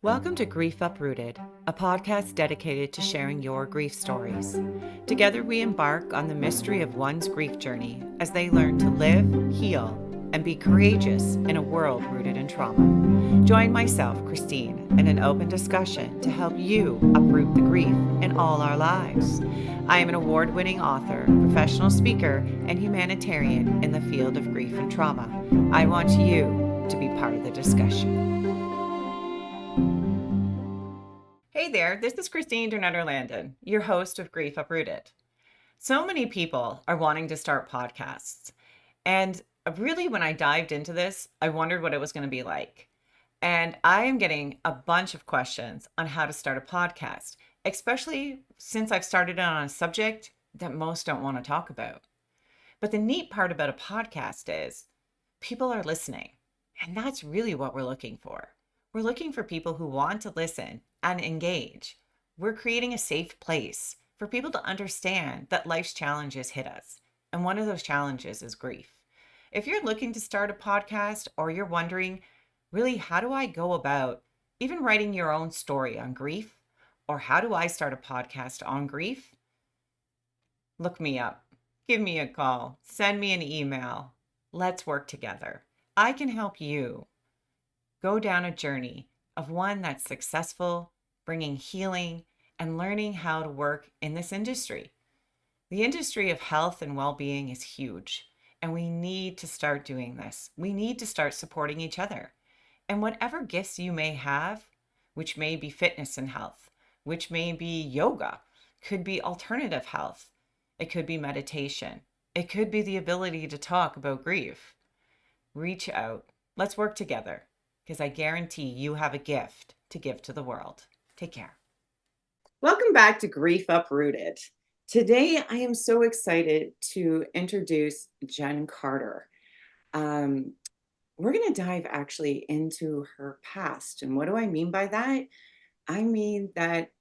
Welcome to Grief Uprooted, a podcast dedicated to sharing your grief stories. Together, we embark on the mystery of one's grief journey as they learn to live, heal, and be courageous in a world rooted in trauma. Join myself, Christine, in an open discussion to help you uproot the grief in all our lives. I am an award-winning author, professional speaker, and humanitarian in the field of grief and trauma. I want you to be part of the discussion. Hey there, this is Christine Durham, your host of Grief Uprooted. So many people are wanting to start podcasts. And really, when I dived into this, I wondered what it was going to be like. And I am getting a bunch of questions on how to start a podcast, especially since I've started on a subject that most don't want to talk about. But the neat part about a podcast is people are listening. And that's really what we're looking for. We're looking for people who want to listen and engage. We're creating a safe place for people to understand that life's challenges hit us. And one of those challenges is grief. If you're looking to start a podcast or you're wondering, really, how do I go about even writing your own story on grief? Or how do I start a podcast on grief? Look me up. Give me a call. Send me an email. Let's work together. I can help you go down a journey of one that's successful, bringing healing and learning how to work in this industry. The industry of health and well-being is huge, and we need to start doing this. We need to start supporting each other. And whatever gifts you may have, which may be fitness and health, which may be yoga, could be alternative health, it could be meditation, it could be the ability to talk about grief. Reach out. Let's work together, because I guarantee you have a gift to give to the world. Take care. Welcome back to Grief Uprooted. Today, I am so excited to introduce Jenn Carter. We're going to dive actually into her past. And what do I mean by that? I mean that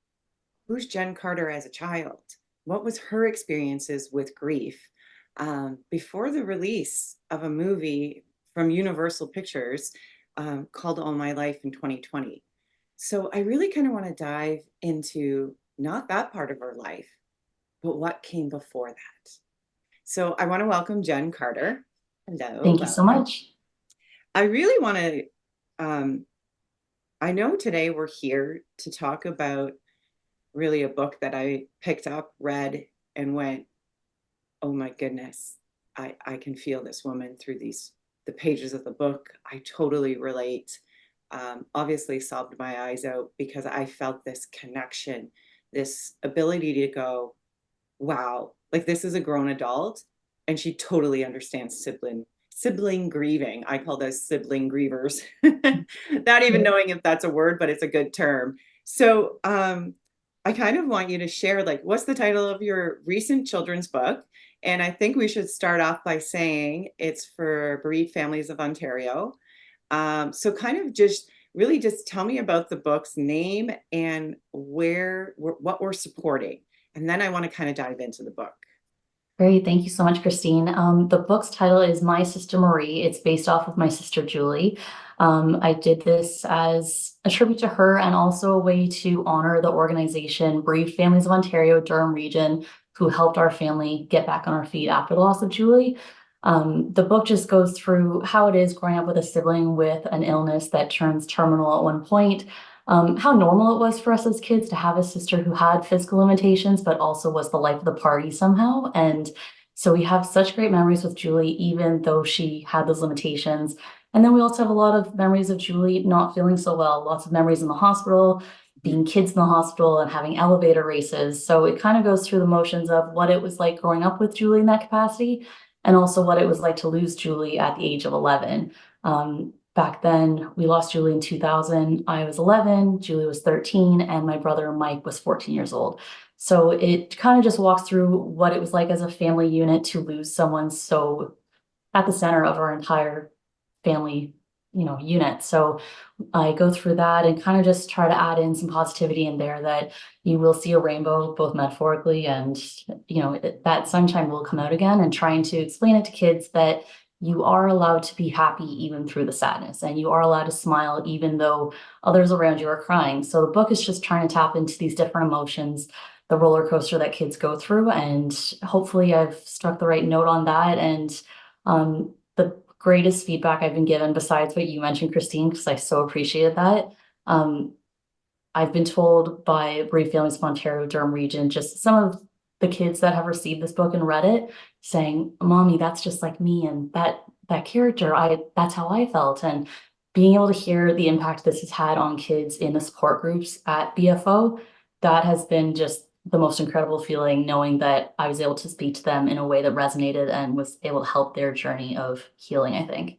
who's Jenn Carter as a child? What was her experiences with grief before the release of a movie from Universal Pictures called All My Life in 2020. So I really kind of want to dive into not that part of her life, but what came before that. So I want to welcome Jenn Carter. Hello. Thank you so much. I really want to, I know today we're here to talk about really a book that I picked up, read, and went, oh my goodness, I can feel this woman through the pages of the book. I totally relate. Obviously sobbed my eyes out because I felt this connection, this ability to go, wow, like this is a grown adult and she totally understands sibling grieving. I call those sibling grievers. Not even knowing if that's a word, but it's a good term. So I kind of want you to share, like, what's the title of your recent children's book? And I think we should start off by saying it's for bereaved families of Ontario. So kind of just really just tell me about the book's name and what we're supporting. And then I want to kind of dive into the book. Great. Thank you so much, Christine. The book's title is My Sister Marie. It's based off of my sister, Julie. I did this as a tribute to her and also a way to honor the organization Bereaved Families of Ontario, Durham region, who helped our family get back on our feet after the loss of Julie. The book just goes through how it is growing up with a sibling with an illness that turns terminal at one point, how normal it was for us as kids to have a sister who had physical limitations, but also was the life of the party somehow. And so we have such great memories with Julie, even though she had those limitations. And then we also have a lot of memories of Julie not feeling so well, lots of memories in the hospital, being kids in the hospital and having elevator races. So it kind of goes through the motions of what it was like growing up with Julie in that capacity, and also what it was like to lose Julie at the age of 11. Back then, we lost Julie in 2000. I was 11, Julie was 13, and my brother Mike was 14 years old. So it kind of just walks through what it was like as a family unit to lose someone so at the center of our entire family, unit. So I go through that and kind of just try to add in some positivity in there that you will see a rainbow, both metaphorically and, that sunshine will come out again, and trying to explain it to kids that you are allowed to be happy even through the sadness, and you are allowed to smile even though others around you are crying. So the book is just trying to tap into these different emotions, the roller coaster that kids go through, and hopefully I've struck the right note on that. And the greatest feedback I've been given, besides what you mentioned, Christine, because I so appreciated that. Um, I've been told by Bereaved Families of Ontario, Durham region, just some of the kids that have received this book and read it, saying, "Mommy, that's just like me, and that character, that's how I felt." And being able to hear the impact this has had on kids in the support groups at BFO, that has been just the most incredible feeling, knowing that I was able to speak to them in a way that resonated and was able to help their journey of healing, I think.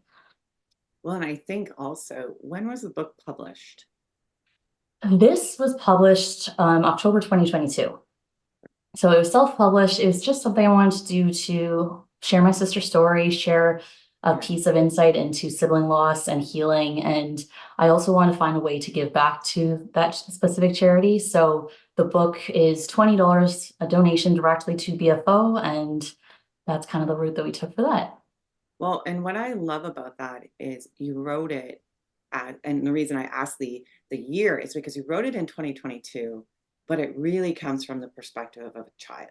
Well, and I think also, when was the book published? This was published October 2022. So it was self-published. It was just something I wanted to do to share my sister's story, share a Yeah. piece of insight into sibling loss and healing. And I also want to find a way to give back to that specific charity. So the book is $20, a donation directly to BFO, and that's kind of the route that we took for that. Well, and what I love about that is you wrote it and the reason I asked the year is because you wrote it in 2022, but it really comes from the perspective of a child.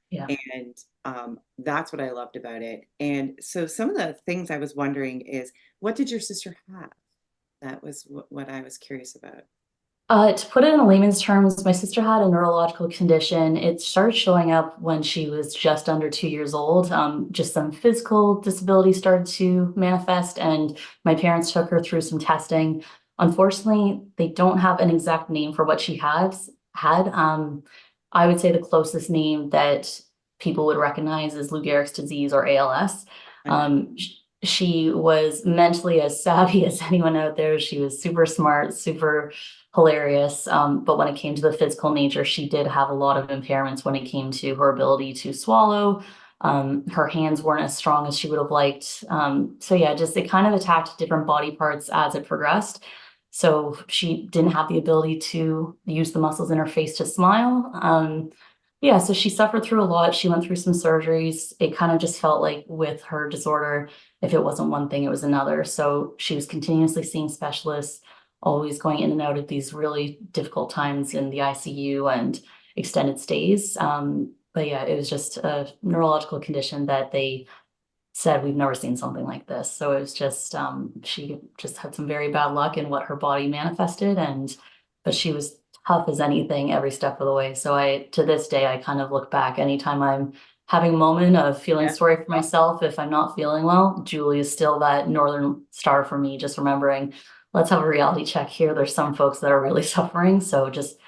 Yeah. And that's what I loved about it. And so some of the things I was wondering is, what did your sister have? That was what I was curious about. To put it in layman's terms, my sister had a neurological condition. It started showing up when she was just under 2 years old. Just some physical disability started to manifest, and my parents took her through some testing. Unfortunately, they don't have an exact name for what she has had. I would say the closest name that people would recognize is Lou Gehrig's disease or ALS. Okay. She was mentally as savvy as anyone out there. She was super smart, super hilarious. But when it came to the physical nature, she did have a lot of impairments when it came to her ability to swallow. Her hands weren't as strong as she would have liked. So yeah, just it kind of attacked different body parts as it progressed. So she didn't have the ability to use the muscles in her face to smile. Yeah, so she suffered through a lot. She went through some surgeries. It kind of just felt like with her disorder, if it wasn't one thing, it was another. So she was continuously seeing specialists, always going in and out of these really difficult times in the ICU and extended stays. But yeah, it was just a neurological condition that they said we've never seen something like this. So it was just she just had some very bad luck in what her body manifested, and but she was tough as anything every step of the way. So I to this day I kind of look back anytime I'm having a moment of feeling Yeah. sorry for myself if I'm not feeling well. Julie is still that northern star for me, just remembering, let's have a reality check here. There's some folks that are really suffering. So just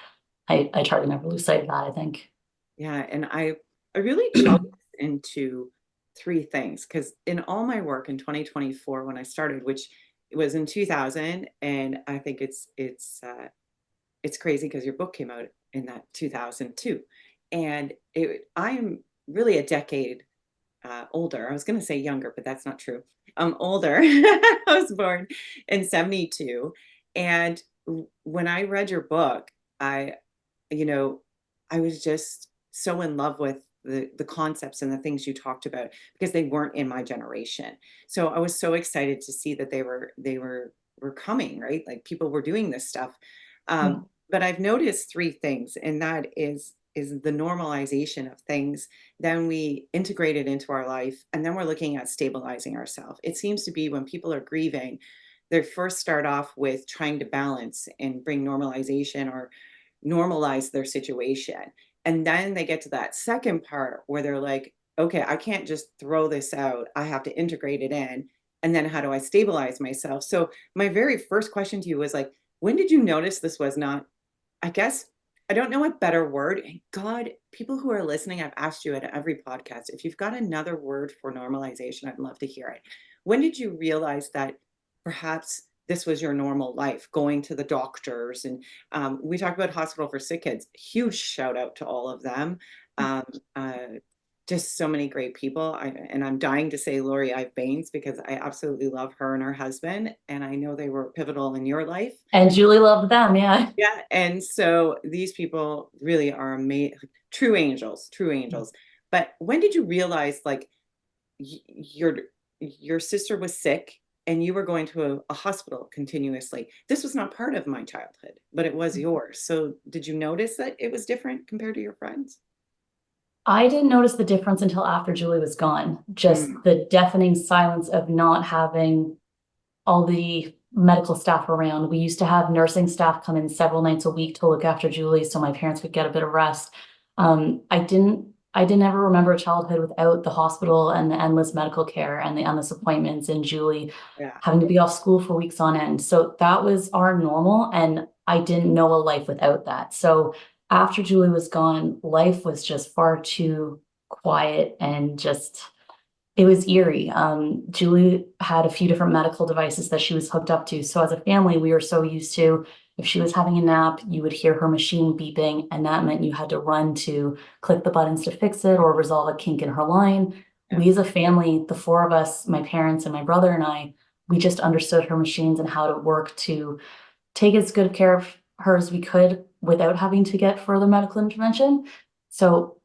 I try to never lose sight of that, I think. Yeah, and I really chalk this into three things because in all my work in 2024 when I started, which was in 2000, and I think it's crazy because your book came out in that 2002, and I'm really a decade older. I was going to say younger, but that's not true. I'm older. I was born in 72, and when I read your book, I you know, I was just so in love with the concepts and the things you talked about because they weren't in my generation. So I was so excited to see that they were coming, right? Like people were doing this stuff. Yeah. But I've noticed three things, and that is the normalization of things. Then we integrate it into our life, and then we're looking at stabilizing ourselves. It seems to be when people are grieving, they first start off with trying to balance and bring normalization or normalize their situation. And then they get to that second part where they're like, okay, I can't just throw this out. I have to integrate it in. And then how do I stabilize myself? So my very first question to you was like, when did you notice this was not, I guess, I don't know what better word. God, people who are listening, I've asked you at every podcast, if you've got another word for normalization, I'd love to hear it. When did you realize that perhaps this was your normal life, going to the doctors? And we talk about Hospital for Sick Kids. Huge shout out to all of them. Um, uh, just so many great people. And I'm dying to say Lori Ive Baines because I absolutely love her and her husband. And I know they were pivotal in your life. And Julie loved them, yeah. Yeah. And so these people really are amazing, true angels, true angels. But when did you realize like you're your sister was sick and you were going to a hospital continuously. This was not part of my childhood, but it was yours. So did you notice that it was different compared to your friends? I didn't notice the difference until after Julie was gone. Just Mm, the deafening silence of not having all the medical staff around. We used to have nursing staff come in several nights a week to look after Julie so my parents could get a bit of rest. I didn't ever remember a childhood without the hospital and the endless medical care and the endless appointments and Julie yeah. having to be off school for weeks on end. So that was our normal, and I didn't know a life without that. So after Julie was gone, life was just far too quiet and just it was eerie. Julie had a few different medical devices that she was hooked up to. So as a family, we were so used to if she was having a nap, you would hear her machine beeping, and that meant you had to run to click the buttons to fix it or resolve a kink in her line. Yeah. We as a family, the four of us, my parents and my brother and I, we just understood her machines and how to work to take as good care of her as we could without having to get further medical intervention. So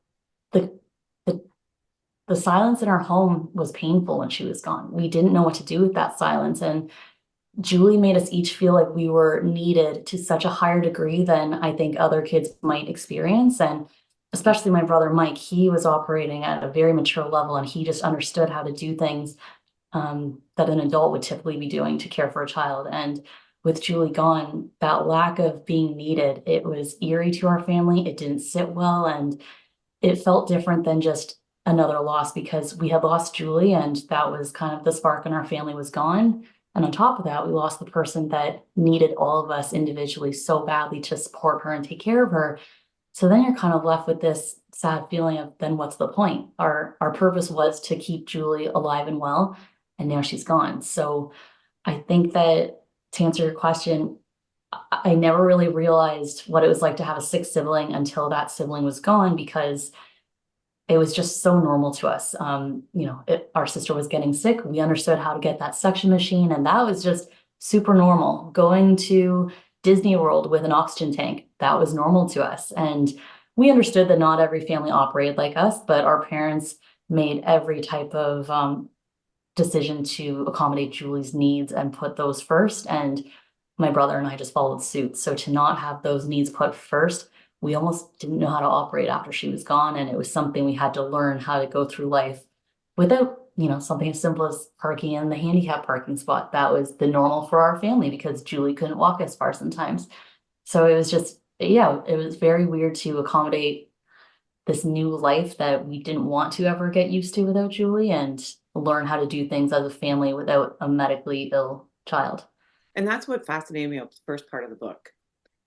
the the the silence in our home was painful when she was gone. We didn't know what to do with that silence. And Julie made us each feel like we were needed to such a higher degree than I think other kids might experience. And especially my brother Mike, he was operating at a very mature level and he just understood how to do things that an adult would typically be doing to care for a child. And with Julie gone, that lack of being needed, it was eerie to our family. It didn't sit well. And it felt different than just another loss because we had lost Julie and that was kind of the spark in our family was gone. And on top of that, we lost the person that needed all of us individually so badly to support her and take care of her. So then you're kind of left with this sad feeling of then what's the point? Our purpose was to keep Julie alive and well, and now she's gone. So I think that to answer your question, I never really realized what it was like to have a sick sibling until that sibling was gone because it was just so normal to us. Our sister was getting sick. We understood how to get that suction machine, and that was just super normal. Going to Disney World with an oxygen tank, that was normal to us. And we understood that not every family operated like us, but our parents made every type of decision to accommodate Julie's needs and put those first. And my brother and I just followed suit. So to not have those needs put first, we almost didn't know how to operate after she was gone. And it was something we had to learn how to go through life without, something as simple as parking in the handicap parking spot. That was the normal for our family because Julie couldn't walk as far sometimes. So it was just, yeah, it was very weird to accommodate this new life that we didn't want to ever get used to without Julie and learn how to do things as a family without a medically ill child. And that's what fascinated me about the first part of the book.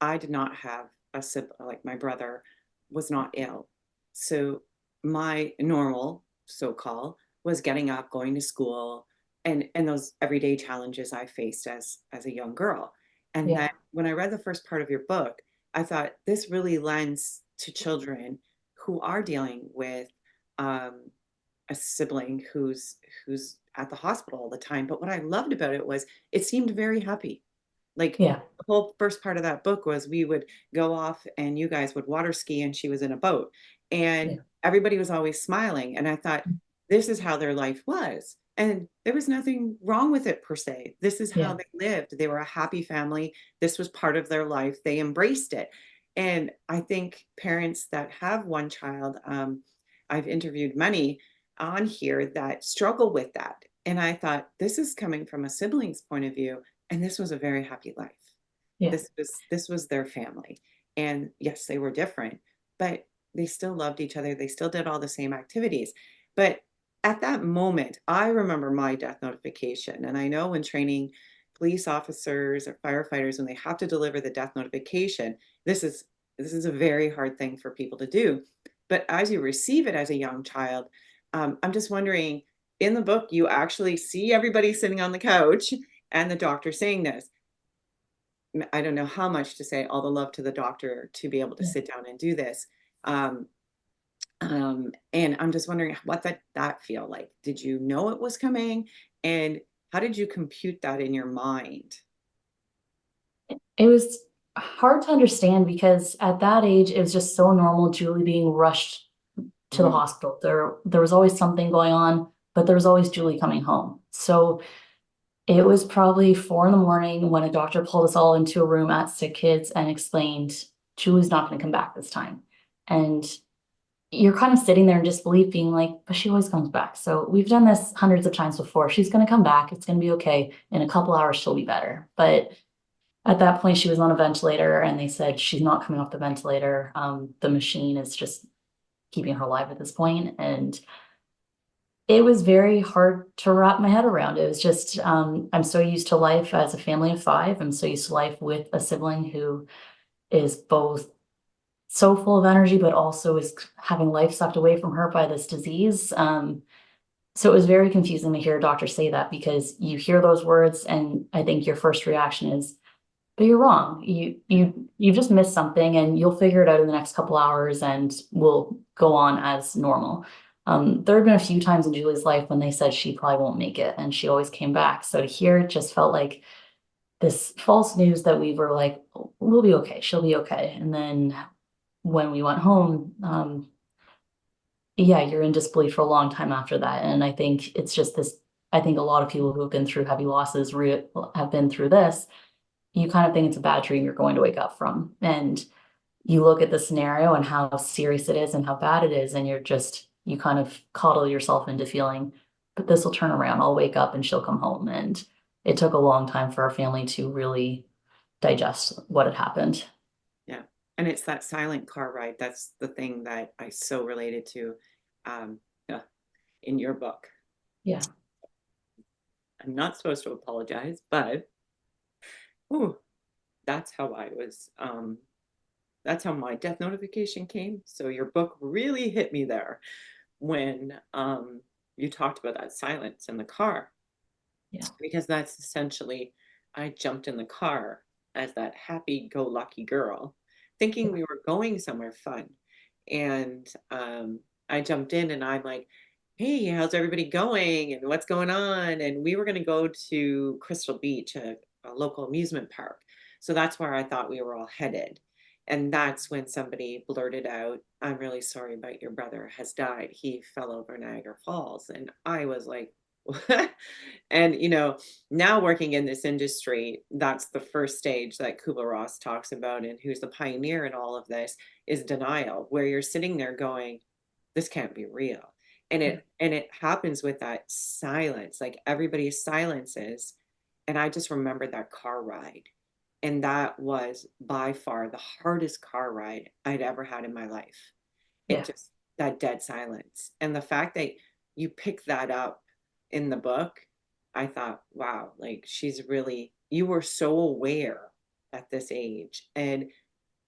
I did not have a sibling, like my brother was not ill. So my normal, so-called, was getting up, going to school, and those everyday challenges I faced as a young girl. And then Yeah, when I read the first part of your book, I thought this really lends to children who are dealing with um, a sibling who's at the hospital all the time. But what I loved about it was it seemed very happy. Like yeah, the whole first part of that book was we would go off and you guys would water ski and she was in a boat and yeah, everybody was always smiling. And I thought, this is how their life was. And there was nothing wrong with it per se. This is how yeah. they lived. They were a happy family. This was part of their life. They embraced it. And I think parents that have one child, I've interviewed many on here that struggle with that. And I thought, this is coming from a sibling's point of view, and this was a very happy life. Yeah. This was their family. And yes, they were different, but they still loved each other. They still did all the same activities. But at that moment, I remember my death notification. And I know when training police officers or firefighters, when they have to deliver the death notification, this is this is a very hard thing for people to do. But as you receive it as a young child, I'm just wondering, in the book, you actually see everybody sitting on the couch and the doctor saying this. I don't know how much to say all the love to the doctor to be able to Yeah. sit down and do this. Um, and I'm just wondering what that feel like. Did you know it was coming? And how did you compute that in your mind? It was hard to understand because at that age, it was just so normal, Julie being rushed to the Mhm. hospital. There was always something going on, but there was always Julie coming home. So it was probably 4 in the morning when a doctor pulled us all into a room at Sick Kids and explained, Julie's not going to come back this time. And you're kind of sitting there in disbelief, being like, but she always comes back. So we've done this hundreds of times before. She's going to come back. It's going to be okay. In a couple hours, she'll be better. But at that point, she was on a ventilator, and they said she's not coming off the ventilator. The machine is just keeping her alive at this point. And it was very hard to wrap my head around. It was just, I'm so used to life as a family of five. I'm so used to life with a sibling who is both so full of energy, but also is having life sucked away from her by this disease. So it was very confusing to hear a doctor say that, because you hear those words and I think your first reaction is, but you're wrong. You've just missed something, and you'll figure it out in the next couple hours and we'll go on as normal. There had been a few times in Julie's life when they said she probably won't make it, and she always came back. So to hear it just felt like this false news that we were like, we'll be okay, she'll be okay. And then when we went home, yeah, you're in disbelief for a long time after that. And I think it's just this, I think a lot of people who have been through heavy losses have been through this. You kind of think it's a bad dream you're going to wake up from. And you look at the scenario and how serious it is and how bad it is, and you kind of coddle yourself into feeling, but this will turn around. I'll wake up and she'll come home. And it took a long time for our family to really digest what had happened. Yeah. And it's that silent car ride. That's the thing that I so related to um, uh, in your book. Yeah. I'm not supposed to apologize, but ooh, that's how that's how my death notification came. So your book really hit me there when you talked about that silence in the car. Yeah. Because that's essentially, I jumped in the car as that happy-go-lucky girl, thinking we were going somewhere fun. And I jumped in and I'm like, hey, how's everybody going? And what's going on? And we were going to go to Crystal Beach, a local amusement park. So that's where I thought we were all headed. And that's when somebody blurted out, I'm really sorry, but your brother has died. He fell over Niagara Falls. And I was like, what? And, now working in this industry, that's the first stage that Kubler-Ross talks about, and who's the pioneer in all of this, is denial, where you're sitting there going, this can't be real. And it happens with that silence, like everybody's silences. And I just remembered that car ride. And that was by far the hardest car ride I'd ever had in my life. It Yeah. just, that dead silence. And the fact that you pick that up in the book, I thought, wow, like you were so aware at this age, and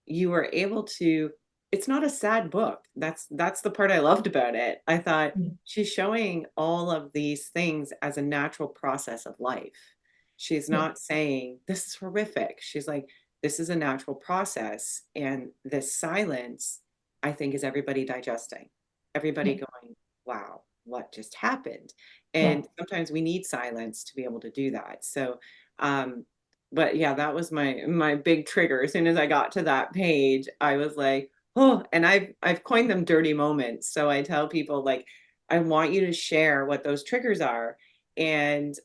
you were able to, it's not a sad book. That's the part I loved about it. I thought Yeah. she's showing all of these things as a natural process of life. She's Yeah. not saying this is horrific. She's like, this is a natural process. And this silence, I think, is everybody digesting, everybody Yeah. going, wow, what just happened? Yeah. And sometimes we need silence to be able to do that. So, but yeah, that was my big trigger. As soon as I got to that page, I was like, oh, and I've coined them dirty moments. So I tell people, like, I want you to share what those triggers are, and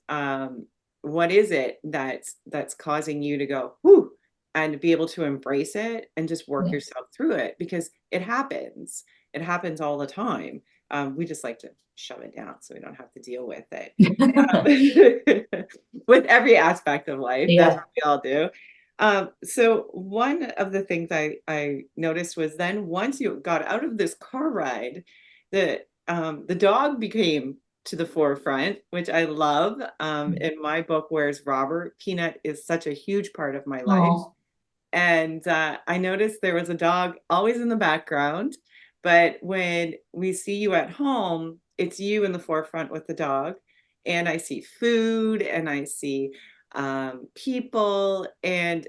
what is it that's causing you to go whoo, and be able to embrace it and just work Yeah. yourself through it, because it happens. It happens all the time. We just like to shove it down so we don't have to deal with it. With every aspect of life, that's Yeah. what we all do. So one of the things I noticed was, then once you got out of this car ride, the dog became to the forefront, which I love. In my book, Where's Robert? Peanut is such a huge part of my life. Oh, And I noticed there was a dog always in the background, but when we see you at home, it's you in the forefront with the dog. And I see food, and I see people, and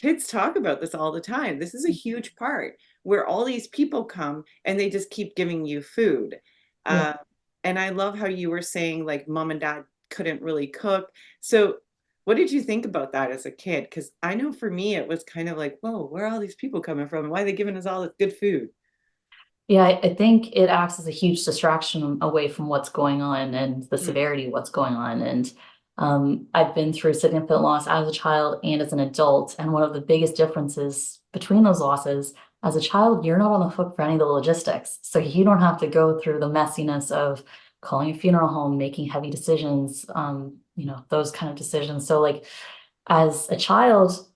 kids talk about this all the time. This is a huge part where all these people come and they just keep giving you food. yeah. Uh, and I love how you were saying, like, mom and dad couldn't really cook. So what did you think about that as a kid? Because I know for me, it was kind of like, whoa, where are all these people coming from? Why are they giving us all this good food? Yeah, I think it acts as a huge distraction away from what's going on and the Mm, severity of what's going on. And I've been through significant loss as a child and as an adult. And one of the biggest differences between those losses, as a child, you're not on the hook for any of the logistics. So you don't have to go through the messiness of calling a funeral home, making heavy decisions, those kind of decisions. So like as a child,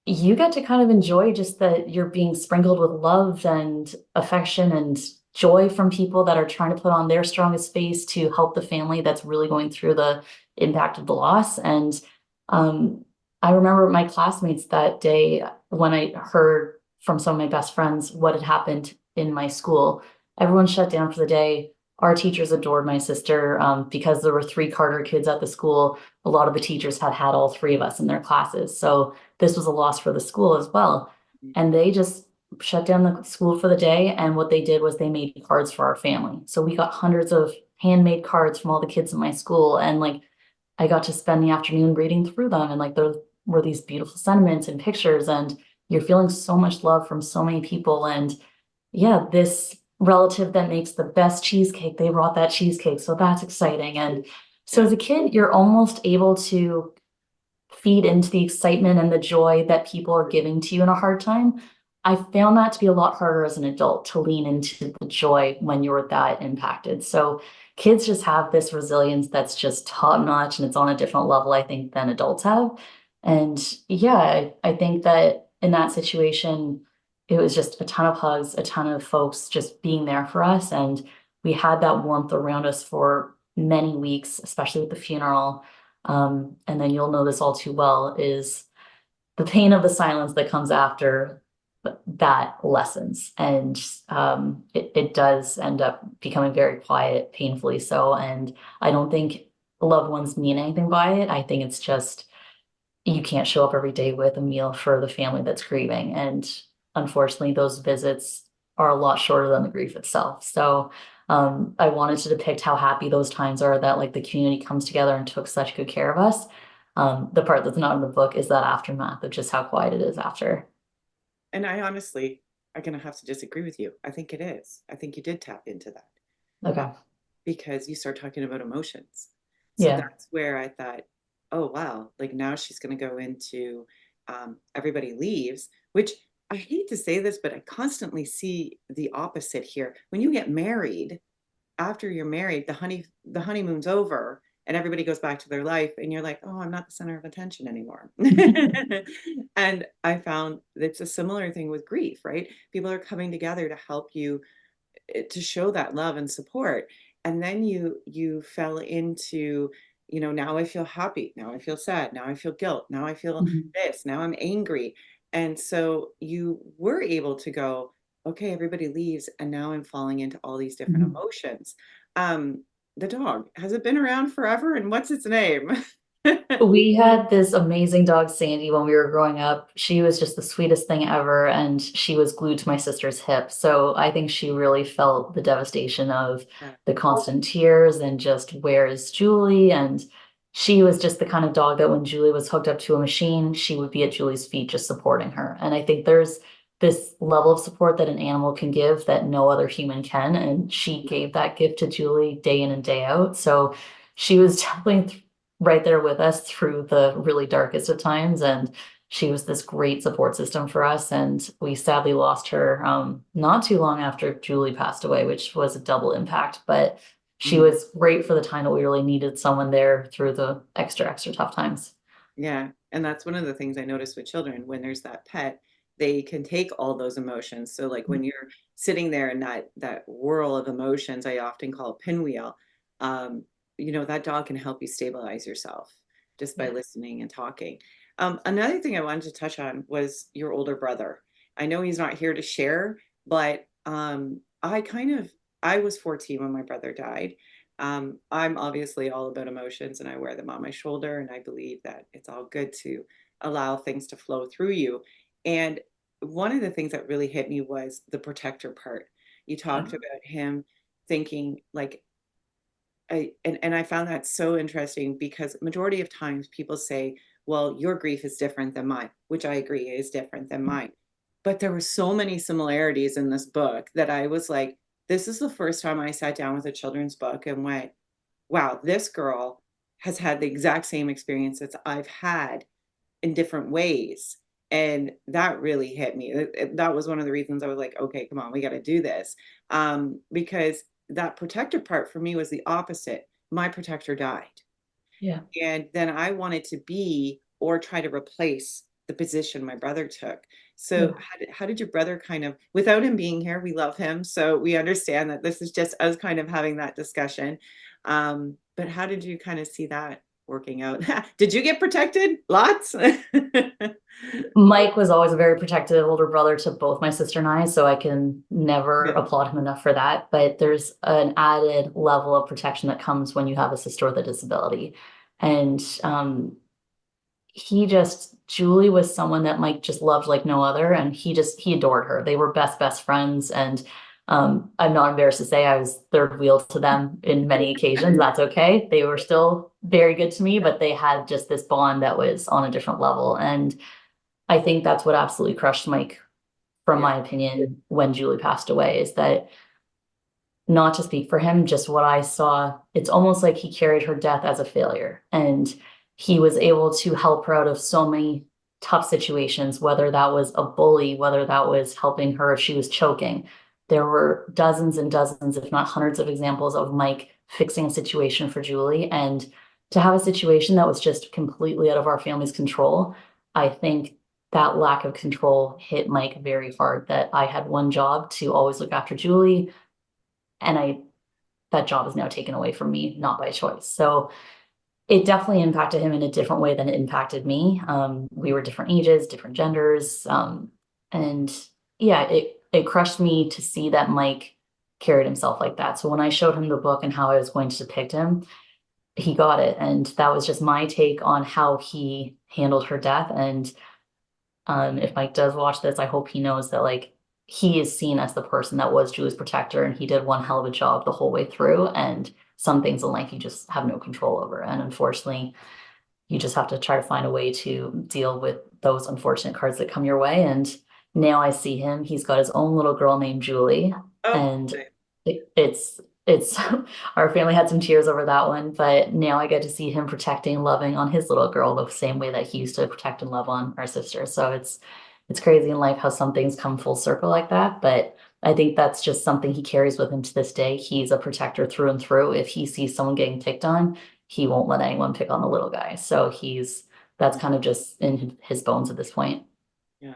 you get to kind of enjoy just that you're being sprinkled with love and affection and joy from people that are trying to put on their strongest face to help the family that's really going through the impact of the loss. And um, I remember my classmates that day when I heard from some of my best friends what had happened in my school. Everyone shut down for the day. Our teachers adored my sister because there were 3 Carter kids at the school. A lot of the teachers had had all 3 of us in their classes. So this was a loss for the school as well. mm, And they just shut down the school for the day. And what they did was they made cards for our family. So we got hundreds of handmade cards from all the kids in my school. And like I got to spend the afternoon reading through them. And like there were these beautiful sentiments and pictures. And you're feeling so much love from so many people. And yeah, this relative that makes the best cheesecake, they brought that cheesecake. So that's exciting. And so yeah. as a kid, you're almost able to feed into the excitement and the joy that people are giving to you in a hard time. I found that to be a lot harder as an adult to lean into the joy when you're that impacted. So kids just have this resilience that's just top notch and it's on a different level, I think, than adults have. And yeah, I think that in that situation, it was just a ton of hugs, a ton of folks just being there for us. And we had that warmth around us for many weeks, especially with the funeral. And then you'll know this all too well is the pain of the silence that comes after that lessens. And it does end up becoming very quiet, painfully so. And I don't think loved ones mean anything by it. I think it's just you can't show up every day with a meal for the family that's grieving. And unfortunately, those visits are a lot shorter than the grief itself. So I wanted to depict how happy those times are that like the community comes together and took such good care of us. The part that's not in the book is that aftermath of just how quiet it is after. And I honestly are going to have to disagree with you. I think it is. I think you did tap into that uh, Okay. because you start talking about emotions. So Yeah. that's where I thought, oh, wow, like now she's going to go into Everybody Leaves, which I hate to say this, but I constantly see the opposite here. When you get married, after you're married, the honeymoon's over and everybody goes back to their life and you're like, oh, I'm not the center of attention anymore. And I found it's a similar thing with grief, right? People are coming together to help you to show that love and support. And then you fell into, now I feel happy, now I feel sad, now I feel guilt, now I feel Mhm. this, now I'm angry. And so you were able to go, okay, everybody leaves, and now I'm falling into all these different Mhm. emotions. Um, the dog, has it been around forever? And what's its name? We had this amazing dog, Sandy, when we were growing up. She was just the sweetest thing ever, and she was glued to my sister's hip. So I think she really felt the devastation of Yeah. the constant tears and just where is Julie? And she was just the kind of dog that when Julie was hooked up to a machine, she would be at Julie's feet just supporting her. And I think there's this level of support that an animal can give that no other human can. And she gave that gift to Julie day in and day out. So she was definitely right there with us through the really darkest of times. And she was this great support system for us. And we sadly lost her not too long after Julie passed away, which was a double impact. But she Mhm. was great for the time that we really needed someone there through the extra tough times. Yeah, and that's one of the things I notice with children when there's that pet, they can take all those emotions. So like when you're sitting there in that whirl of emotions, I often call a pinwheel. Um, that dog can help you stabilize yourself just by Yeah. listening and talking. Another thing I wanted to touch on was your older brother. I know he's not here to share, but I was 14 when my brother died. I'm obviously all about emotions and I wear them on my shoulder. And I believe that it's all good to allow things to flow through you. And one of the things that really hit me was the protector part. You talked about him thinking like, and I found that so interesting because majority of times people say, well, your grief is different than mine, which I agree is different than mine. but there were so many similarities in this book that I was like, this is the first time I sat down with a children's book and went, wow, this girl has had the exact same experiences I've had in different ways. And that really hit me. That was one of the reasons I was like, okay, come on, we got to do this. Because that protector part for me was the opposite. My protector died. Yeah. And then I wanted to be or try to replace the position my brother took. So Yeah. how did your brother kind of, without him being here, we love him. So we understand that this is just us kind of having that discussion. But how did you kind of see that working out? Did you get protected? Lots? Mike was always a very protective older brother to both my sister and I, so I can never Good. applaud him enough for that. But there's an added level of protection that comes when you have a sister with a disability. And Julie was someone that Mike just loved like no other, and he adored her. They were best friends. And I'm not embarrassed to say I was third wheel to them in many occasions. That's okay. They were still very good to me, but they had just this bond that was on a different level. And I think that's what absolutely crushed Mike, from Yeah. my opinion, when Julie passed away, is that, not to speak for him, just what I saw, it's almost like he carried her death as a failure. And he was able to help her out of so many tough situations, whether that was a bully, whether that was helping her if she was choking. There were dozens and dozens, if not hundreds of examples of Mike fixing a situation for Julie. And to have a situation that was just completely out of our family's control, I think that lack of control hit Mike very hard, that I had one job to always look after Julie, and that job is now taken away from me, not by choice. So it definitely impacted him in a different way than it impacted me. We were different ages, different genders. And yeah, it crushed me to see that Mike carried himself like that. So when I showed him the book and how I was going to depict him, he got it. And that was just my take on how he handled her death. And if Mike does watch this, I hope he knows that, like, he is seen as the person that was Julie's protector, and he did one hell of a job the whole way through. And some things in life you just have no control over. And unfortunately, you just have to try to find a way to deal with those unfortunate cards that come your way. And now I see him, he's got his own little girl named Julie. Oh, And it's our family had some tears over that one, but now I get to see him protecting, loving on his little girl the same way that he used to protect and love on our sister. So it's crazy in life how some things come full circle like that. But I think that's just something he carries with him to this day. He's a protector through and through. If he sees someone getting picked on, he won't let anyone pick on the little guy. So that's kind of just in his bones at this point. yeah.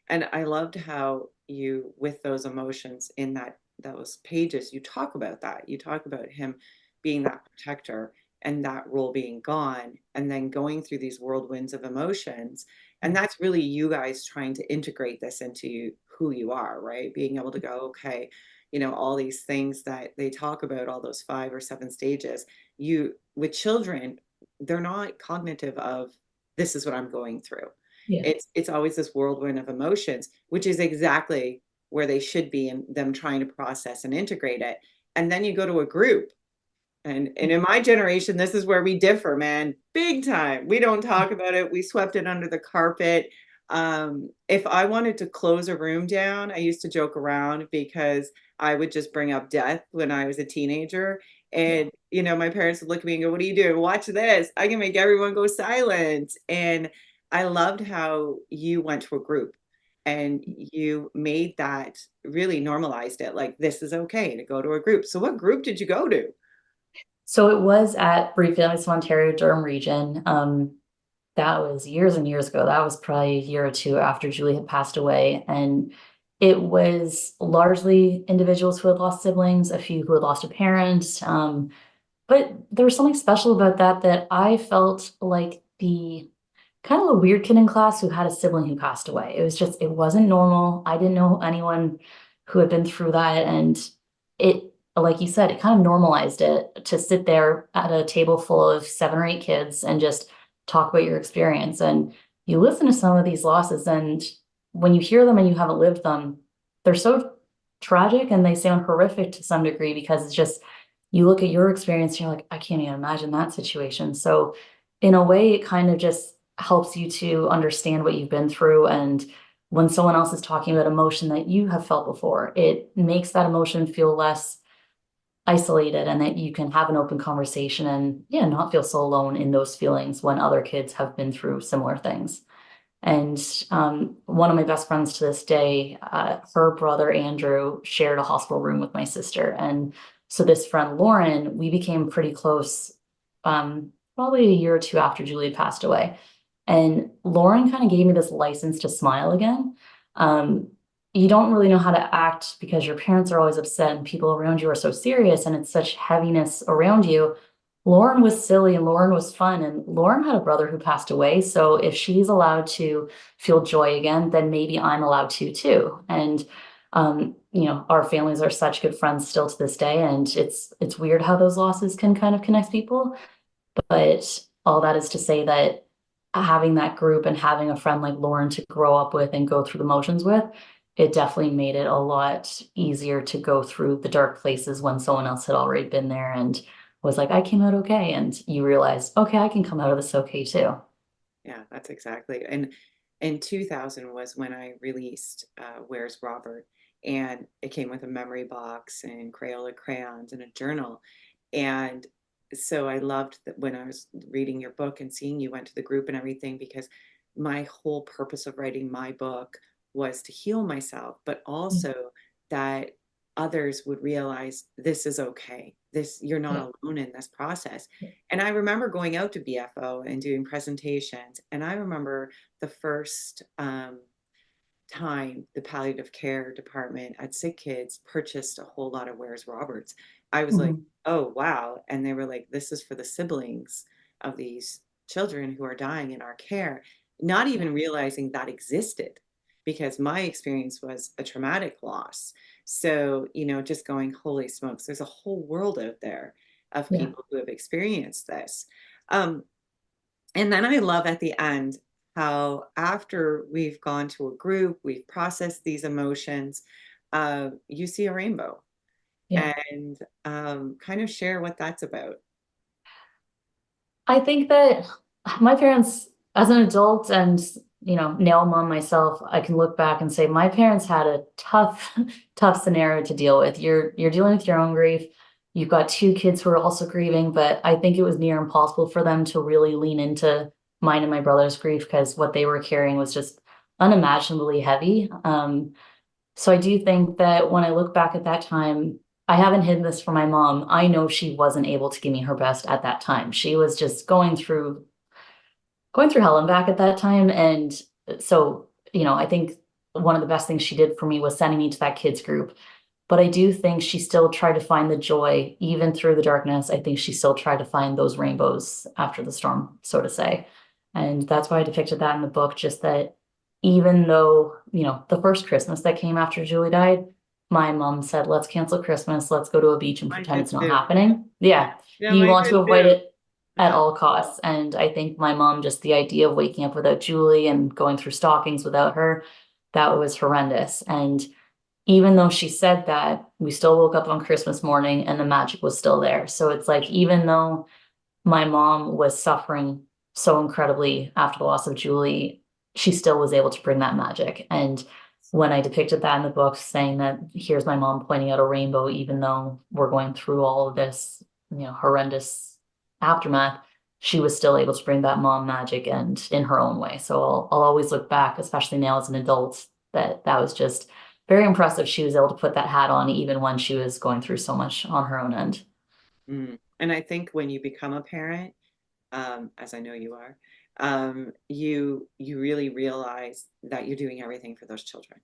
And I loved how you, with those emotions in those pages, you talk about that. You talk about him being that protector and that role being gone, and then going through these whirlwinds of emotions. And that's really you guys trying to integrate this into who you are, right? Being able to go, okay, all these things that they talk about, all those 5 or 7 stages, with children, they're not cognitive of, this is what I'm going through. Yeah. It's always this whirlwind of emotions, which is exactly where they should be in them trying to process and integrate it. And then you go to a group. And in my generation, this is where we differ, man, big time. We don't talk about it. We swept it under the carpet. If I wanted to close a room down, I used to joke around because I would just bring up death when I was a teenager. And, my parents would look at me and go, what are you doing? Watch this. I can make everyone go silent. And I loved how you went to a group and you made that, really normalized it. Like, this is okay to go to a group. So what group did you go to? So it was at Bereaved Families of Ontario, Durham region. That was years and years ago. That was probably a year or two after Julie had passed away. And it was largely individuals who had lost siblings, a few who had lost a parent. But there was something special about that I felt like the kind of a weird kid in class who had a sibling who passed away. It wasn't normal. I didn't know anyone who had been through that. And like you said, it kind of normalized it to sit there at a table full of 7 or 8 kids and just talk about your experience. And you listen to some of these losses, and when you hear them and you haven't lived them, they're so tragic and they sound horrific to some degree, because it's just, you look at your experience and you're like, I can't even imagine that situation. So in a way, it kind of just helps you to understand what you've been through and when someone else is talking about emotion that you have felt before, it makes that emotion feel less isolated, and that you can have an open conversation and yeah, not feel so alone in those feelings when other kids have been through similar things. And one of my best friends to this day, her brother Andrew shared a hospital room with my sister. And so this friend Lauren, we became pretty close probably a year or two after Julie passed away. And Lauren kind of gave me this license to smile again. Um, you don't really know how to act because your parents are always upset and people around you are so serious and it's such heaviness around you. Lauren was silly and Lauren was fun, and Lauren had a brother who passed away. So if she's allowed to feel joy again, then maybe I'm allowed to too. And our families are such good friends still to this day, and it's weird how those losses can kind of connect people. But all that is to say that having that group and having a friend like Lauren to grow up with and go through the motions with, it definitely made it a lot easier to go through the dark places when someone else had already been there and was like, I came out okay. And you realize, okay, I can come out of this okay too. Yeah, that's exactly. And in 2000 was when I released Where's Robert? And it came with a memory box and Crayola crayons and a journal. And so I loved that when I was reading your book and seeing you went to the group and everything, because my whole purpose of writing my book was to heal myself, but Yeah. also that others would realize this is okay. This, you're Yeah. not alone in this process. And I remember going out to BFO and doing presentations. And I remember the first time the palliative care department at Sick Kids purchased a whole lot of Where's Roberts. I was like, Mhm. oh, wow. And they were like, this is for the siblings of these children who are dying in our care, not Yeah. even realizing that existed because my experience was a traumatic loss. So, just going, holy smokes, there's a whole world out there of Yeah. people who have experienced this. Um, and then I love at the end how after we've gone to a group, we've processed these emotions, you see a rainbow Yeah. and kind of share what that's about. I think that my parents, as an adult and now a mom myself, I can look back and say my parents had a tough, tough scenario to deal with. You're dealing with your own grief. You've got two kids who are also grieving, but I think it was near impossible for them to really lean into mine and my brother's grief because what they were carrying was just unimaginably heavy. So I do think that when I look back at that time, I haven't hidden this from my mom. I know she wasn't able to give me her best at that time. She was just going through hell and back at that time. And so, I think one of the best things she did for me was sending me to that kids group. But I do think she still tried to find the joy even through the darkness. I think she still tried to find those rainbows after the storm, so to say. And that's why I depicted that in the book, just that even though, the first Christmas that came after Julie died, my mom said, let's cancel Christmas, let's go to a beach and I pretend did it's not too. happening. Yeah. Yeah, You mine want did to avoid too. it at all costs. And I think my mom, just the idea of waking up without Julie and going through stockings without her, that was horrendous. And even though she said that, we still woke up on Christmas morning and the magic was still there. So it's like, even though my mom was suffering so incredibly after the loss of Julie, she still was able to bring that magic. And when I depicted that in the book, saying that here's my mom pointing out a rainbow, even though we're going through all of this, horrendous aftermath, she was still able to bring that mom magic and in her own way. So I'll always look back, especially now as an adult, that was just very impressive. She was able to put that hat on even when she was going through so much on her own end. And I think when you become a parent, as I know you are, you really realize that you're doing everything for those children.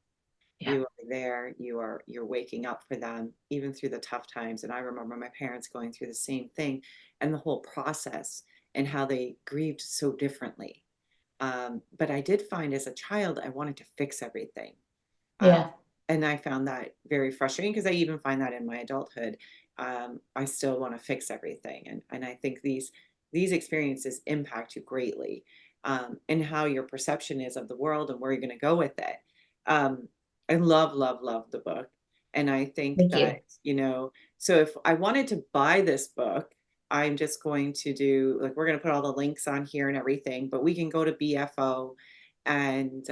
Yeah. You are there, you're waking up for them even through the tough times. And I remember my parents going through the same thing and the whole process and how they grieved so differently. But I did find as a child I wanted to fix everything. Uh, Yeah. and I found that very frustrating because I even find that in my adulthood. I still want to fix everything. And I think these experiences impact you greatly, and how your perception is of the world and where you're going to go with it. Um, I love, love, love the book. And I think Thank that, you. so if I wanted to buy this book, I'm just going to do, like, we're going to put all the links on here and everything, but we can go to BFO and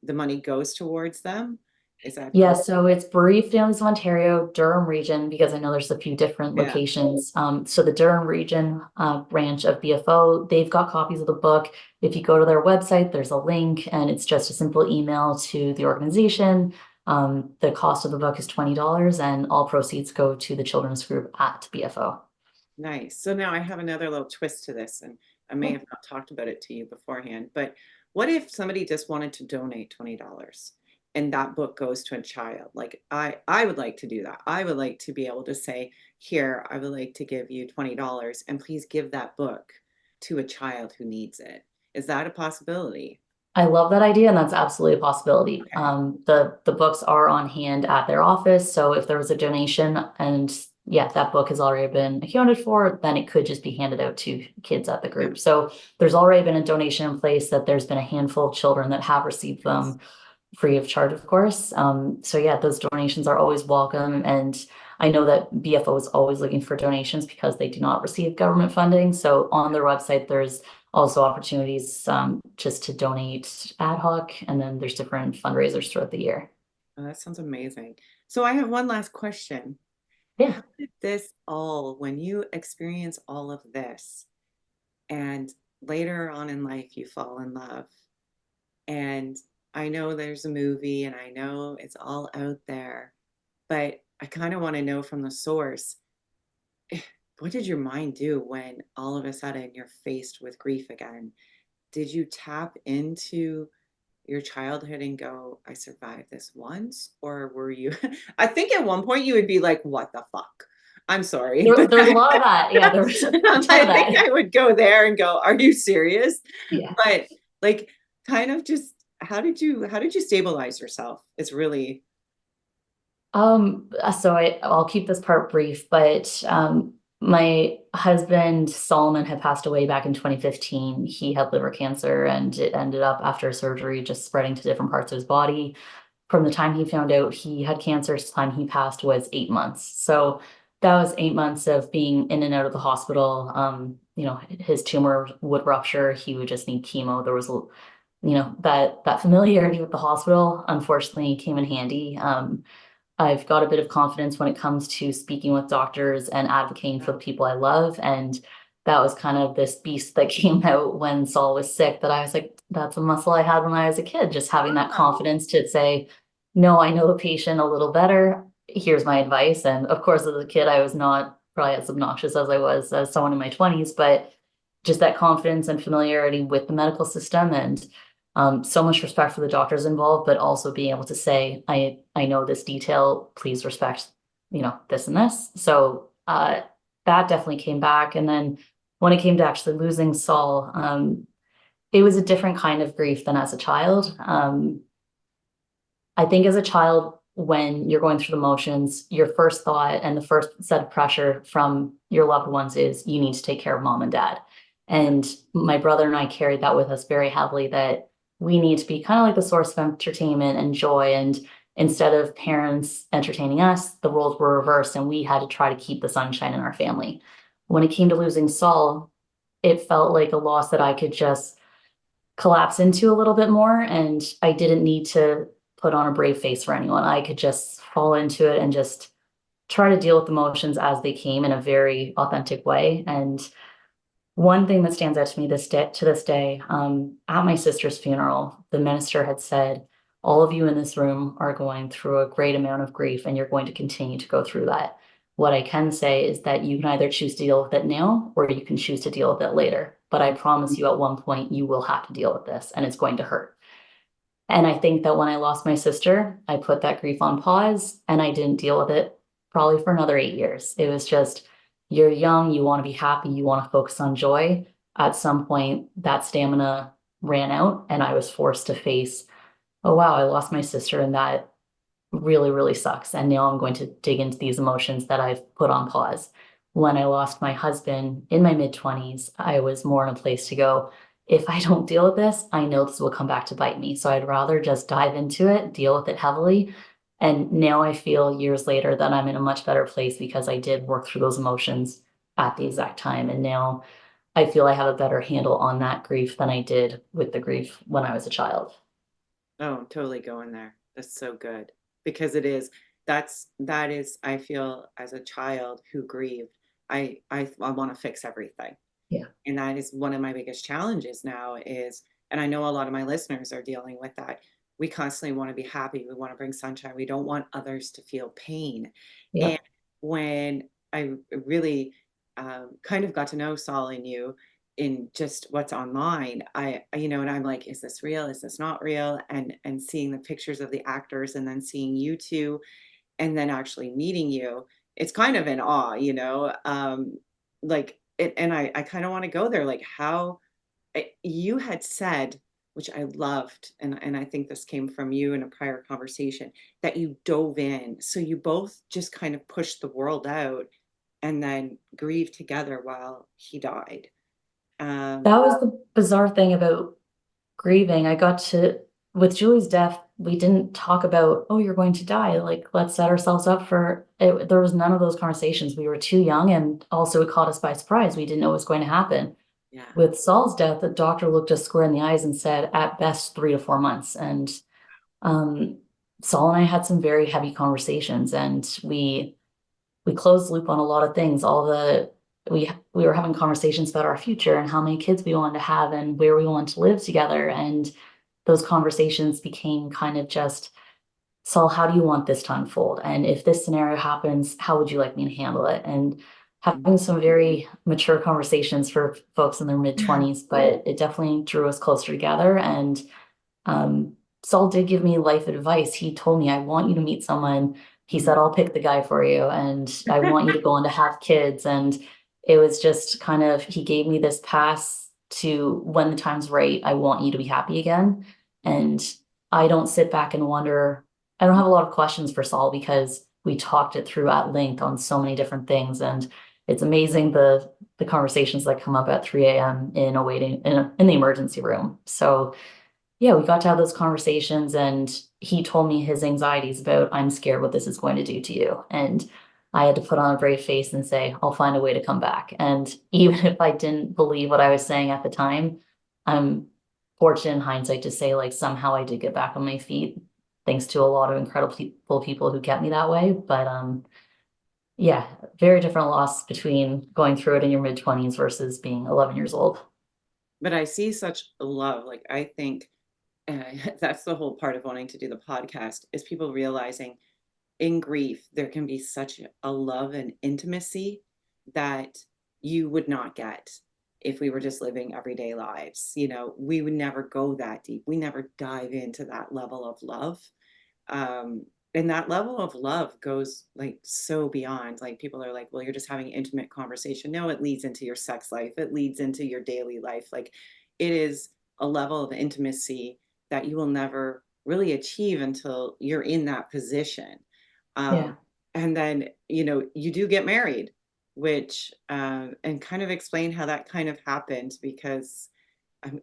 the money goes towards them. Is that Yeah, correct? so it's Bereaved Families of Ontario, Durham region, because I know there's a few different Yeah, locations. So the Durham region branch of BFO, they've got copies of the book. If you go to their website, there's a link, and it's just a simple email to the organization. The cost of the book is $20, and all proceeds go to the children's group at BFO. nice. So now I have another little twist to this, and I may have not talked about it to you beforehand, but what if somebody just wanted to donate $20 and that book goes to a child? Like I would like to do that. I would like to be able to say, here, I would like to give you $20 and please give that book to a child who needs it. Is that a possibility? I love that idea, and that's absolutely a possibility. Okay. The books are on hand at their office, so if there was a donation and yeah, that book has already been accounted for, then it could just be handed out to kids at the Yeah. group. So there's already been a donation in place that there's been a handful of children that have received Nice. them free of charge, of course. So yeah, those donations are always welcome. And I know that BFO is always looking for donations because they do not receive government funding. So on their website, there's also opportunities just to donate ad hoc, and then there's different fundraisers throughout the year. Oh, that sounds amazing. So I have one last question. Yeah. How did this all, when you experience all of this, and later on in life you fall in love, and I know there's a movie and I know it's all out there, but I kind of want to know from the source, what did your mind do when all of a sudden you're faced with grief again? Did you tap into your childhood and go, I survived this once? Or were you, I think at one point you would be like, what the fuck? I'm sorry, but There's a lot of that. Yeah, there was a ton of I that. think I would go there and go, are you serious? Yeah. But like, kind of just, how did you stabilize yourself? It's really, So I'll keep this part brief, but my husband Solomon had passed away back in 2015. He had liver cancer, and it ended up after surgery just spreading to different parts of his body. From the time he found out he had cancer to the time he passed was 8 months. So that was 8 months of being in and out of the hospital. His tumor would rupture. He would just need chemo. There was, that familiarity with the hospital unfortunately came in handy. I've got a bit of confidence when it comes to speaking with doctors and advocating for the people I love. And that was kind of this beast that came out when Saul was sick, that I was like, that's a muscle I had when I was a kid, just having that confidence to say, no, I know the patient a little better. Here's my advice. And of course, as a kid, I was not probably as obnoxious as I was as someone in my 20s, but just that confidence and familiarity with the medical system, and so much respect for the doctors involved, but also being able to say, I know this detail, please respect, this and this. So that definitely came back. And then when it came to actually losing Saul, it was a different kind of grief than as a child. I think as a child, when you're going through the motions, your first thought and the first set of pressure from your loved ones is you need to take care of mom and dad. And my brother and I carried that with us very heavily, that we need to be kind of like the source of entertainment and joy. And instead of parents entertaining us, the roles were reversed, and we had to try to keep the sunshine in our family. When it came to losing Saul, it felt like a loss that I could just collapse into a little bit more, and I didn't need to put on a brave face for anyone. I could just fall into it and just try to deal with emotions as they came in a very authentic way. And one thing that stands out to me to this day, at my sister's funeral, the minister had said, all of you in this room are going through a great amount of grief, and you're going to continue to go through that. What I can say is that you can either choose to deal with it now, or you can choose to deal with it later. But I promise you, at one point, you will have to deal with this, and it's going to hurt. And I think that when I lost my sister, I put that grief on pause, and I didn't deal with it probably for another 8 years. It was just, you're young, you want to be happy, you want to focus on joy. At some point, that stamina ran out, and I was forced to face, oh, wow, I lost my sister, and that really, really sucks. And now I'm going to dig into these emotions that I've put on pause. When I lost my husband in my mid-20s, I was more in a place to go, if I don't deal with this, I know this will come back to bite me. So I'd rather just dive into it, deal with it heavily. And now I feel years later that I'm in a much better place because I did work through those emotions at the exact time. And now I feel I have a better handle on that grief than I did with the grief when I was a child. Oh, I'm totally going there. That's so good because that is I feel as a child who grieved, I want to fix everything. Yeah. And that is one of my biggest challenges now is, and I know a lot of my listeners are dealing with that. We constantly want to be happy. We want to bring sunshine. We don't want others to feel pain. Yeah. And when I really kind of got to know Saul and you in just what's online, and I'm like, is this real? Is this not real? And seeing the pictures of the actors and then seeing you two and then actually meeting you, it's kind of in awe, like it, and I kind of want to go there, like how you had said, which I loved, and I think this came from you in a prior conversation, that you dove in. So you both just kind of pushed the world out and then grieved together while he died. That Um, was the bizarre thing about grieving. With Julie's death, we didn't talk about, oh, you're going to die. Like, let's set ourselves up for it. There was none of those conversations. We were too young, and also it caught us by surprise. We didn't know what was going to happen. yeah. With Saul's death, the doctor looked us square in the eyes and said, at best, 3 to 4 months. And um, Saul and I had some very heavy conversations, and we closed the loop on a lot of things. We were having conversations about our future and how many kids we wanted to have and where we wanted to live together. And those conversations became kind of just, Saul, how do you want this to unfold? And if this scenario happens, how would you like me to handle it? And having some very mature conversations for folks in their mid-20s, but it definitely drew us closer together. And um, Saul did give me life advice. He told me, I want you to meet someone. He said, I'll pick the guy for you, and I want you to go on to have kids. And it was just kind of, he gave me this pass to when the time's right, I want you to be happy again. And I don't sit back and wonder, I don't have a lot of questions for Saul because we talked it through at length on so many different things. And it's amazing the conversations that come up at 3 a.m. in a waiting in the emergency room. So yeah, we got to have those conversations, and he told me his anxieties about, I'm scared what this is going to do to you. And I had to put on a brave face and say, I'll find a way to come back. And even if I didn't believe what I was saying at the time, I'm fortunate in hindsight to say, like, somehow I did get back on my feet, thanks to a lot of incredible people who kept me that way. But yeah, very different loss between going through it in your mid-20s versus being 11 years old. but I see such love. Like I think that's the whole part of wanting to do the podcast is people realizing in grief there can be such a love and intimacy that you would not get if we were just living everyday lives. We would never go that deep. We never dive into that level of love. And that level of love goes like so beyond. Like people are like, well, you're just having an intimate conversation. No, it leads into your sex life, it leads into your daily life. Like it is a level of intimacy that you will never really achieve until you're in that position. Yeah. And then, you do get married, which, and kind of explain how that kind of happened because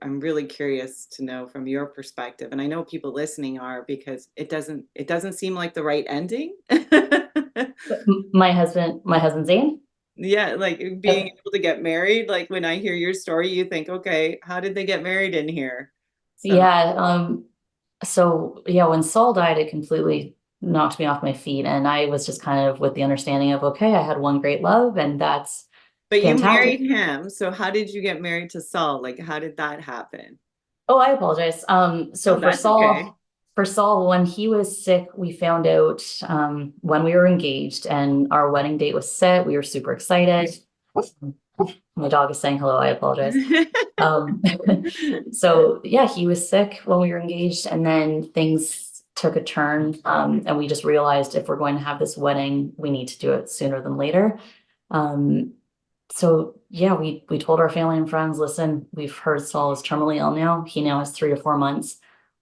I'm really curious to know from your perspective. And I know people listening are because it doesn't seem like the right ending. My husband Zane. Yeah, like being able to get married. Like when I hear your story, you think, okay, how did they get married in here? So Yeah, so yeah, when Saul died, it completely knocked me off my feet. And I was just kind of with the understanding of, okay, I had one great love, and that's but you fantastic. married him. So how did you get married to Saul? Like how did that happen? Oh, I apologize. So Oh, that's okay. For Saul, when he was sick, we found out when we were engaged and our wedding date was set. We were super excited. My dog is saying hello. I apologize. Um, so yeah, he was sick when we were engaged, and then things took a turn. And we just realized if we're going to have this wedding, we need to do it sooner than later. Um, so yeah, we told our family and friends, listen, we've heard Saul is terminally ill now. He now has 3 to 4 months.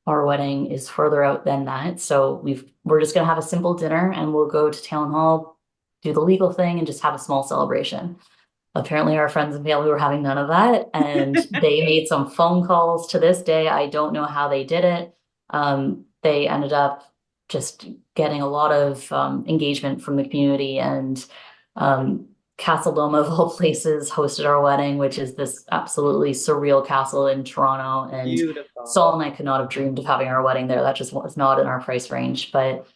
Our wedding is further out than that. So we're just gonna have a simple dinner and we'll go to town hall, do the legal thing, and just have a small celebration. Apparently our friends and family were having none of that, and they made some phone calls. To this day, I don't know how they did it. They ended up just getting a lot of engagement from the community and Castle Loma of all places hosted our wedding, which is this absolutely surreal castle in Toronto. And Beautiful. Saul and I could not have dreamed of having our wedding there. That just was not in our price range. But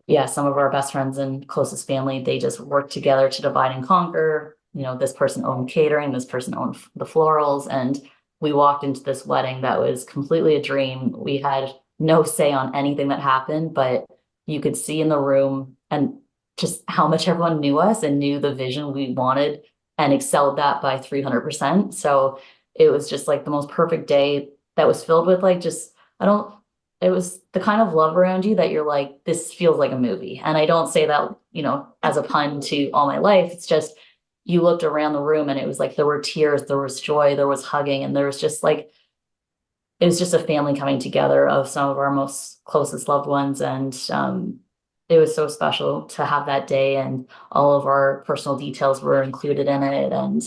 yeah, some of our best friends and closest family, they just worked together to divide and conquer. This person owned catering, this person owned the florals, and we walked into this wedding that was completely a dream. We had no say on anything that happened, but you could see in the room and just how much everyone knew us and knew the vision we wanted and excelled that by 300%. So it was just like the most perfect day that was filled with like just, I don't, it was the kind of love around you that you're like, this feels like a movie. And I don't say that, as a pun to all my life. It's just, you looked around the room and it was like, there were tears, there was joy, there was hugging, and there was just like, it was just a family coming together of some of our most closest loved ones. And it was so special to have that day, and all of our personal details were included in it. And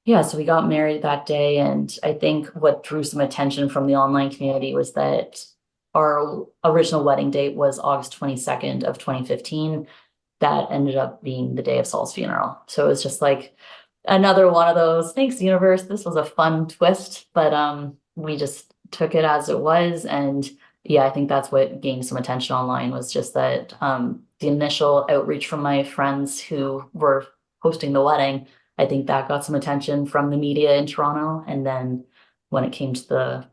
yeah, so we got married that day. And I think what drew some attention from the online community was that our original wedding date was August 22nd of 2015. That ended up being the day of Saul's funeral. So it was just like another one of those, thanks universe, this was a fun twist, but we just took it as it was. And yeah, I think that's what gained some attention online, was just that the initial outreach from my friends who were hosting the wedding, I think that got some attention from the media in Toronto. And then when it came to the,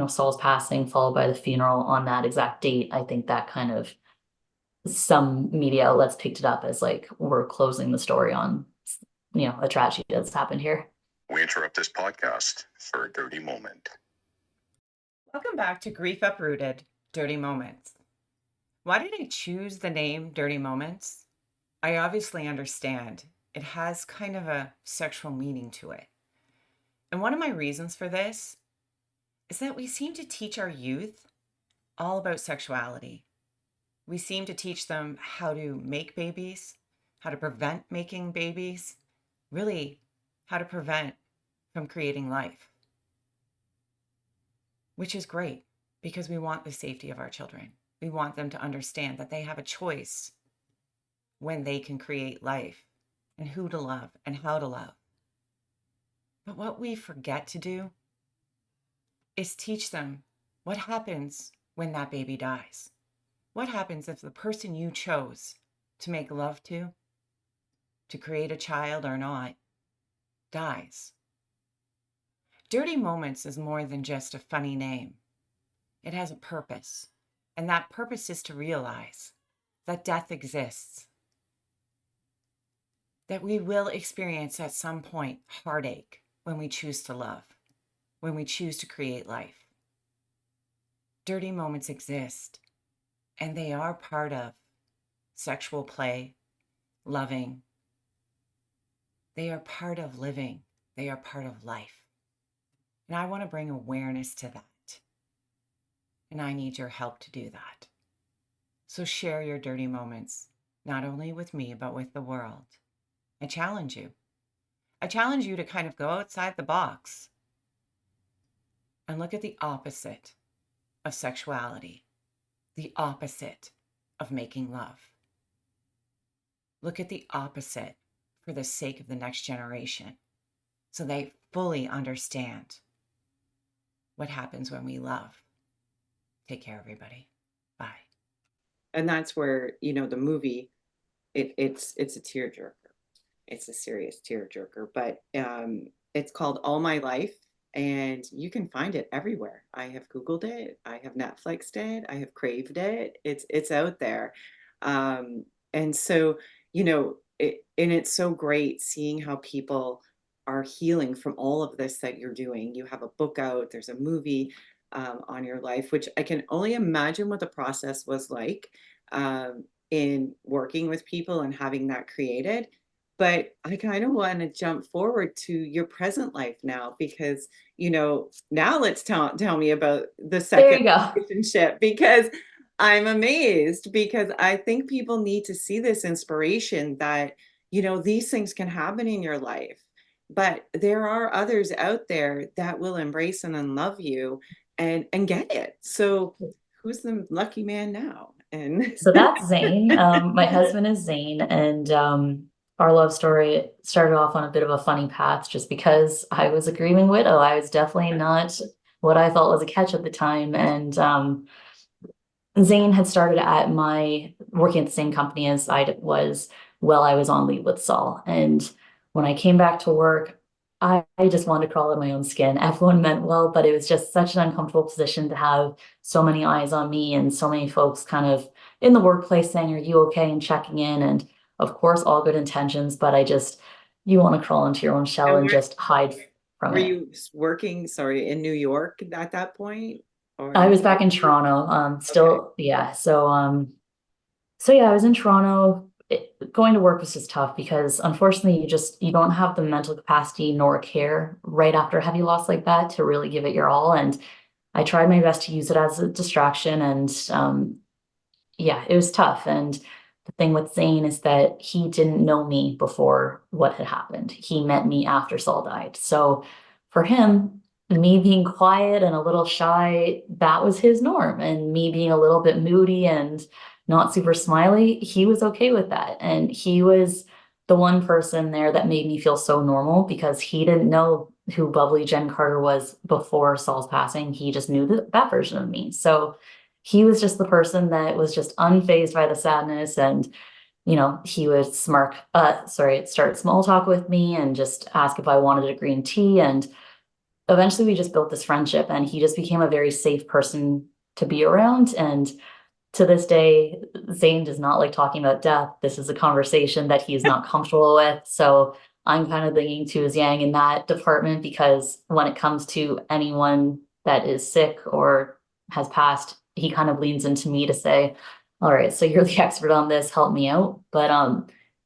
Saul's passing, followed by the funeral on that exact date, I think that kind of, some media outlets picked it up as like, we're closing the story on, a tragedy that's happened here. We interrupt this podcast for a dirty moment. Welcome back to Grief Uprooted, Dirty Moments. Why did I choose the name Dirty Moments? I obviously understand. It has kind of a sexual meaning to it. And one of my reasons for this is that we seem to teach our youth all about sexuality. We seem to teach them how to make babies, how to prevent making babies, really how to prevent from creating life. Which is great, because we want the safety of our children. We want them to understand that they have a choice when they can create life, and who to love and how to love. But what we forget to do is teach them what happens when that baby dies. What happens if the person you chose to make love to create a child or not, dies? Dirty Moments is more than just a funny name. It has a purpose, and that purpose is to realize that death exists, that we will experience at some point heartache when we choose to love, when we choose to create life. Dirty moments exist, and they are part of sexual play, loving. They are part of living. They are part of life. And I want to bring awareness to that. And I need your help to do that. So share your dirty moments, not only with me, but with the world. I challenge you. I challenge you to kind of go outside the box and look at the opposite of sexuality, the opposite of making love. Look at the opposite for the sake of the next generation, so they fully understand what happens when we love. Take care, everybody. Bye. And that's where, the movie, it's a tearjerker. It's a serious tearjerker, but it's called All My Life, and you can find it everywhere. I have Googled it. I have Netflixed it. I have craved it. It's out there. And so, and it's so great seeing how people are healing from all of this that you're doing. You have a book out, there's a movie on your life, which I can only imagine what the process was like in working with people and having that created. But I kind of want to jump forward to your present life now, because, now let's tell me about the second relationship, because I'm amazed, because I think people need to see this inspiration that, these things can happen in your life. But there are others out there that will embrace and love you and get it. So who's the lucky man now? And so that's Zane. My husband is Zane, and our love story started off on a bit of a funny path just because I was a grieving widow. I was definitely not what I thought was a catch at the time. And Zane had started at my working at the same company as I was while I was on leave with Saul. And when I came back to work, I just wanted to crawl in my own skin. Everyone meant well, but it was just such an uncomfortable position to have so many eyes on me and so many folks kind of in the workplace saying, "Are you okay?" and checking in. And of course, all good intentions, but you want to crawl into your own shell And and just hide from were it. you working, sorry, in New York at that point? I Or was back in Toronto, okay. still, yeah. So yeah, I was in Toronto. Going to work was just tough because unfortunately you don't have the mental capacity nor care right after a heavy loss like that to really give it your all. And I tried my best to use it as a distraction and yeah, it was tough. And the thing with Zane is that he didn't know me before what had happened. He met me after Saul died. So for him, me being quiet and a little shy, that was his norm. And me being a little bit moody and not super smiley, he was okay with that. And he was the one person there that made me feel so normal because he didn't know who bubbly Jenn Carter was before Saul's passing. He just knew that version of me. So he was just the person that was just unfazed by the sadness. And he would start small talk with me and just ask if I wanted a green tea. And eventually we just built this friendship and he just became a very safe person to be around. And to this day, Zane does not like talking about death. This is a conversation that he's not comfortable with. So I'm kind of thinking to his yang in that department because when it comes to anyone that is sick or has passed, he kind of leans into me to say, "All right, so you're the expert on this, help me out." But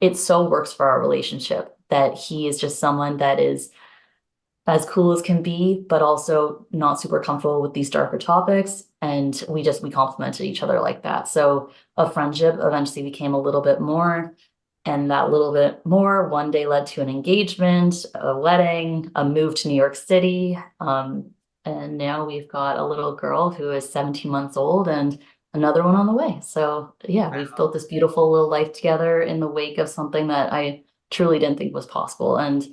it so works for our relationship that he is just someone that is as cool as can be, but also not super comfortable with these darker topics. And we complemented each other like that. So a friendship eventually became a little bit more. And that little bit more one day led to an engagement, a wedding, a move to New York City. And now we've got a little girl who is 17 months old and another one on the way. So yeah, we've built this beautiful little life together in the wake of something that I truly didn't think was possible. And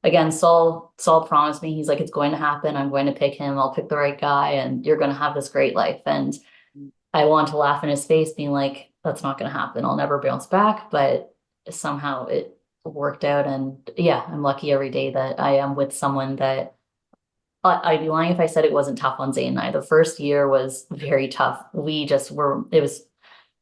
again, Saul promised me, he's like, "It's going to happen. I'm going to pick him. I'll pick the right guy and you're going to have this great life." And I want to laugh in his face being like, "That's not going to happen. I'll never bounce back." But somehow it worked out. And yeah, I'm lucky every day that I am with someone that I'd be lying if I said it wasn't tough on Zane and I. The first year was very tough. It was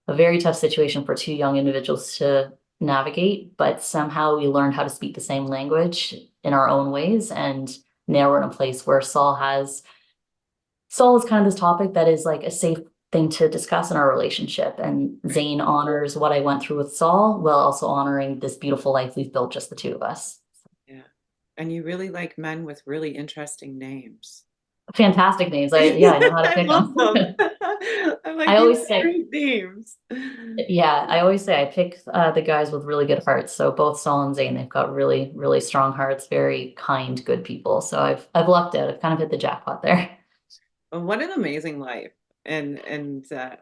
a very tough situation for two young individuals to navigate, but somehow we learned how to speak the same language in our own ways. And now we're in a place where Saul is kind of this topic that is like a safe thing to discuss in our relationship. And Zane honors what I went through with Saul while also honoring this beautiful life we've built, just the two of us. Yeah. And you really like men with really interesting names. Fantastic names. I know how to I pick love them. them. I'm like, I these always are say, great names. yeah, I always say I pick the guys with really good hearts. So both Saul and Zane, they've got really, really strong hearts, very kind, good people. So I've lucked out. I've kind of hit the jackpot there. Well, what an amazing life. And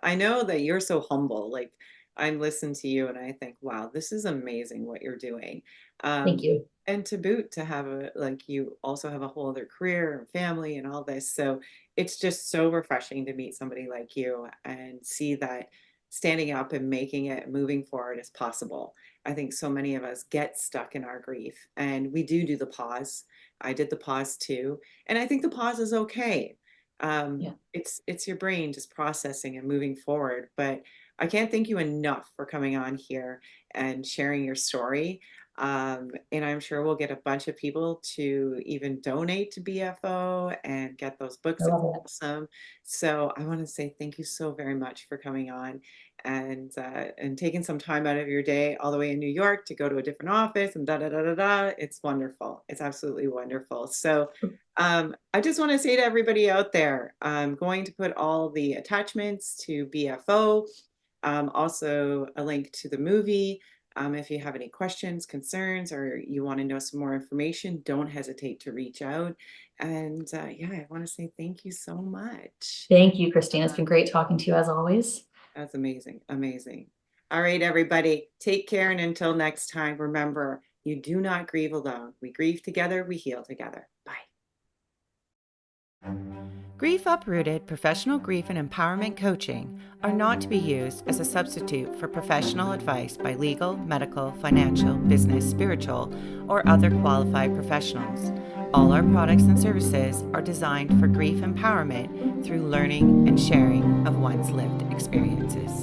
I know that you're so humble. Like I listen to you and I think, wow, this is amazing what you're doing. Thank you. And to boot, to have you also have a whole other career and family and all this. So it's just so refreshing to meet somebody like you and see that standing up and making it, moving forward is possible. I think so many of us get stuck in our grief and we do the pause. I did the pause too. And I think the pause is okay. Yeah. It's your brain just processing and moving forward. But I can't thank you enough for coming on here and sharing your story. And I'm sure we'll get a bunch of people to even donate to BFO and get those I books. It's love it. awesome. So I want to say thank you so very much for coming on and taking some time out of your day all the way in New York to go to a different office and da da da da da. It's wonderful. It's absolutely wonderful. So I just want to say to everybody out there, I'm going to put all the attachments to BFO, also a link to the movie. If you have any questions, concerns, or you want to know some more information, don't hesitate to reach out. And yeah, I want to say thank you so much. Thank you, Christine. It's been great talking to you as always. That's amazing. Amazing. All right, everybody, take care. And until next time, remember, you do not grieve alone. We grieve together, we heal together. Bye. Grief Uprooted professional grief and empowerment coaching are not to be used as a substitute for professional advice by legal, medical, financial, business, spiritual, or other qualified professionals. All our products and services are designed for grief empowerment through learning and sharing of one's lived experiences.